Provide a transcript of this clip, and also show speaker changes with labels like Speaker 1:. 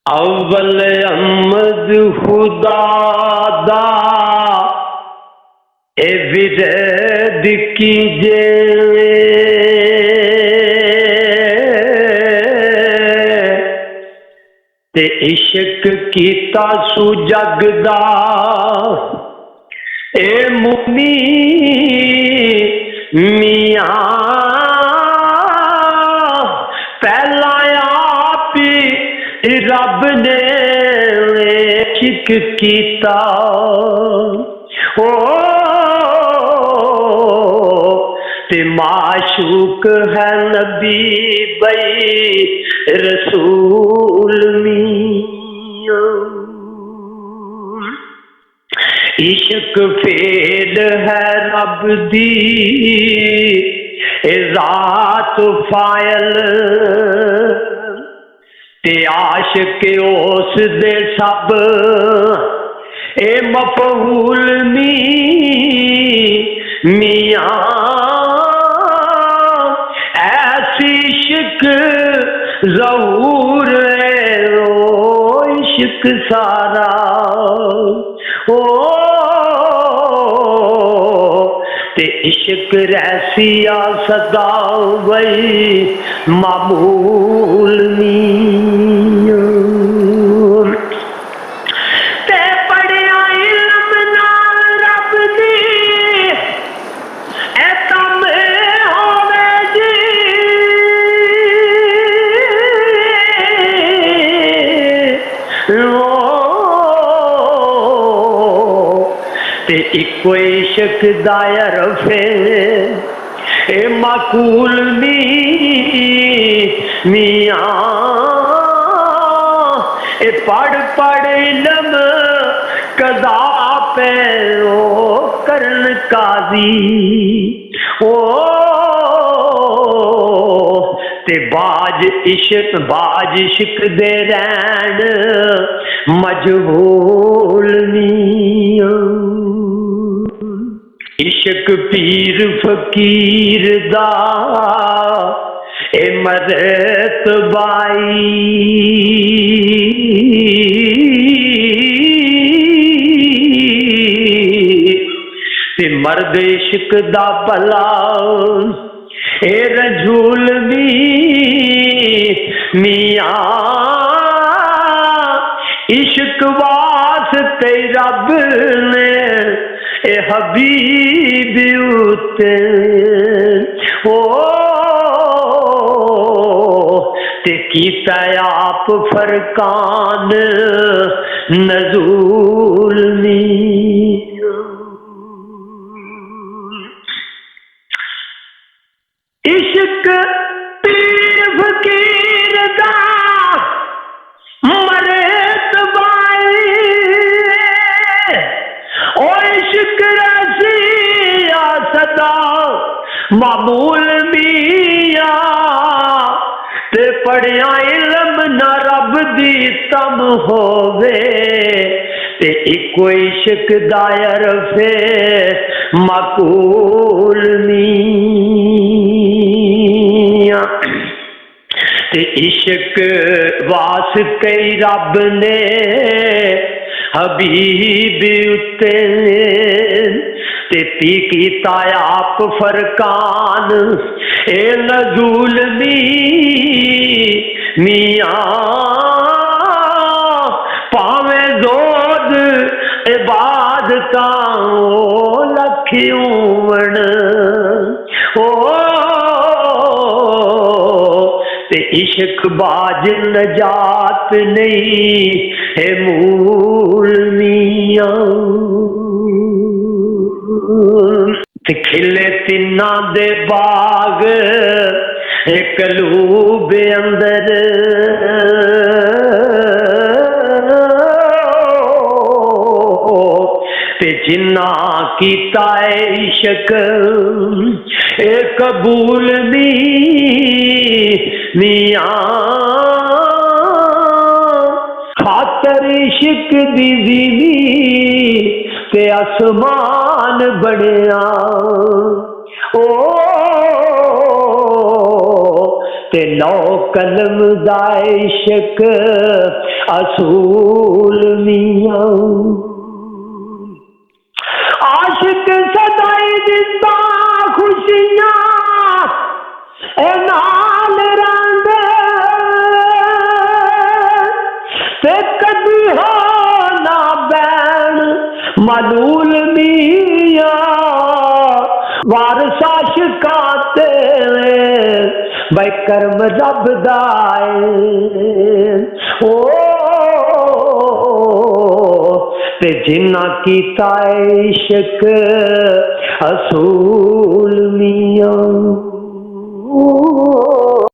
Speaker 1: अव्वल अहमद खुदा दा ए विरद कीजे ते इश्क कीता सु जगदा ए मुनी मियां पहला आप रब ने इश्क कीता ओ ते माशूक है नबी बई रसूल मियां। इश्क फेल है रब दी जात फायल ते आशिक उस दे सब ए मफऊल मियां। ऐसी इश्क ज़हूर ओ इश्क सारा ओ ते इश्क रैसिया सदा वही मामूल मियां। ते पढ़िया इल्म नाल रब दी ए तम होवे जी ते इको इश्क दायर फे ए माकूल मियां। ए पढ़ पढ़ इल्म कदा पे ओ करन काजी ओ ते बाज इश्क दे रैन मजबूल मियां। इश्क पीर फकीर दा ए मरत बाई ते मर्द इश्क दा भला ए रजूल मियां। इश्क वास्ते रब ने ए हबीब उते ओ ते कीता आप फरकान नजूल मियां। इश्क पीर फकीर दा मरत बाई ओ इश्क रसिया सदा मामूल मियां। ते पढ़िया इल्म ना रब दी तम होवे ते इको इश्क दायर फे माकूल मियां। ते इश्क वास्ते रब ने हबीब उते ते पी कीता आप फरकान ए नजूल मियां। पावे जोद इबादता लखियूं ओ ते इश्क बाज नजात नहीं है मूल मियां। ते खिले तिन्ना दे बाग एक कलूब अंदर ते जिन्ना कीता इश्क ए कबूल मियां। खातर इश्क दी ज़मीन ते आसमान बनिया ओ ते नौ कलम दा इश्क असूल मियां। आशिक सदाई दिंदा खुशियां ए नाल रंदे ते कदी हो ना बैन मलूल मियां। वारस आशिकां ते भाई कर्म रब दा ओ ते जिन्ना कीता इश्क असूल मियां।